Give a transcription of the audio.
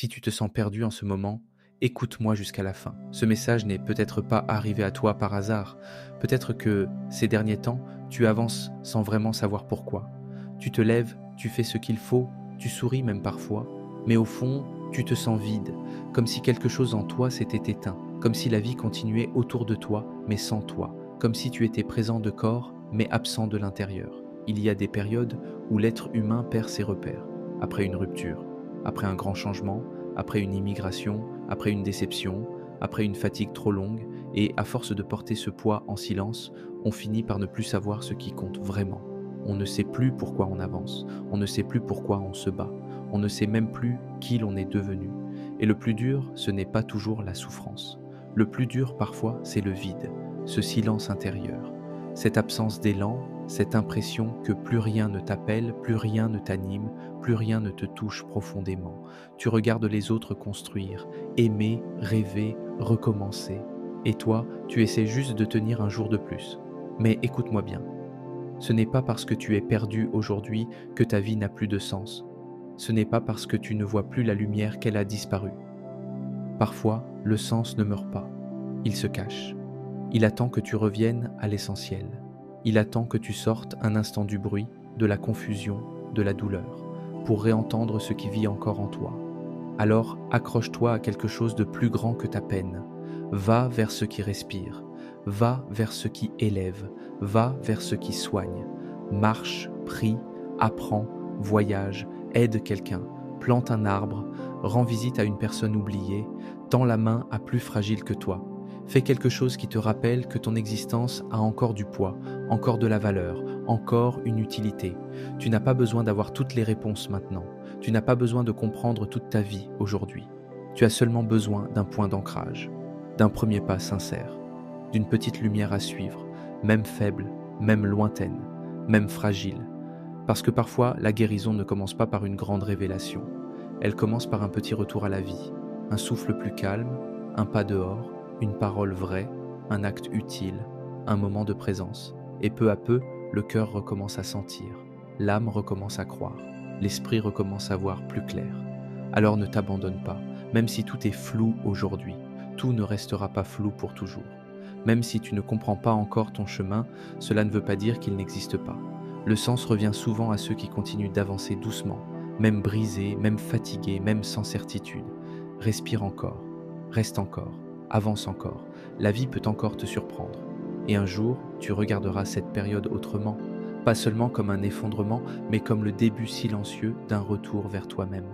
Si tu te sens perdu en ce moment, écoute-moi jusqu'à la fin. Ce message n'est peut-être pas arrivé à toi par hasard. Peut-être que ces derniers temps, tu avances sans vraiment savoir pourquoi. Tu te lèves, tu fais ce qu'il faut, tu souris même parfois, mais au fond, tu te sens vide, comme si quelque chose en toi s'était éteint, comme si la vie continuait autour de toi, mais sans toi, comme si tu étais présent de corps, mais absent de l'intérieur. Il y a des périodes où l'être humain perd ses repères, après une rupture, après un grand changement, après une immigration, après une déception, après une fatigue trop longue, et à force de porter ce poids en silence, on finit par ne plus savoir ce qui compte vraiment. On ne sait plus pourquoi on avance, on ne sait plus pourquoi on se bat, on ne sait même plus qui l'on est devenu. Et le plus dur, ce n'est pas toujours la souffrance. Le plus dur parfois, c'est le vide, ce silence intérieur, cette absence d'élan, cette impression que plus rien ne t'appelle, plus rien ne t'anime, plus rien ne te touche profondément. Tu regardes les autres construire, aimer, rêver, recommencer. Et toi, tu essaies juste de tenir un jour de plus. Mais écoute-moi bien, ce n'est pas parce que tu es perdu aujourd'hui que ta vie n'a plus de sens. Ce n'est pas parce que tu ne vois plus la lumière qu'elle a disparu. Parfois, le sens ne meurt pas. Il se cache. Il attend que tu reviennes à l'essentiel. Il attend que tu sortes un instant du bruit, de la confusion, de la douleur, pour réentendre ce qui vit encore en toi. Alors accroche-toi à quelque chose de plus grand que ta peine. Va vers ce qui respire. Va vers ce qui élève. Va vers ce qui soigne. Marche, prie, apprends, voyage, aide quelqu'un, plante un arbre, rends visite à une personne oubliée, tends la main à plus fragile que toi. Fais quelque chose qui te rappelle que ton existence a encore du poids, encore de la valeur, encore une utilité. Tu n'as pas besoin d'avoir toutes les réponses maintenant. Tu n'as pas besoin de comprendre toute ta vie aujourd'hui. Tu as seulement besoin d'un point d'ancrage, d'un premier pas sincère, d'une petite lumière à suivre, même faible, même lointaine, même fragile. Parce que parfois, la guérison ne commence pas par une grande révélation. Elle commence par un petit retour à la vie, un souffle plus calme, un pas dehors, une parole vraie, un acte utile, un moment de présence. Et peu à peu, le cœur recommence à sentir, l'âme recommence à croire, l'esprit recommence à voir plus clair. Alors ne t'abandonne pas, même si tout est flou aujourd'hui, tout ne restera pas flou pour toujours. Même si tu ne comprends pas encore ton chemin, cela ne veut pas dire qu'il n'existe pas. Le sens revient souvent à ceux qui continuent d'avancer doucement, même brisés, même fatigués, même sans certitude. Respire encore, reste encore, avance encore. La vie peut encore te surprendre. Et un jour, tu regarderas cette période autrement, pas seulement comme un effondrement, mais comme le début silencieux d'un retour vers toi-même.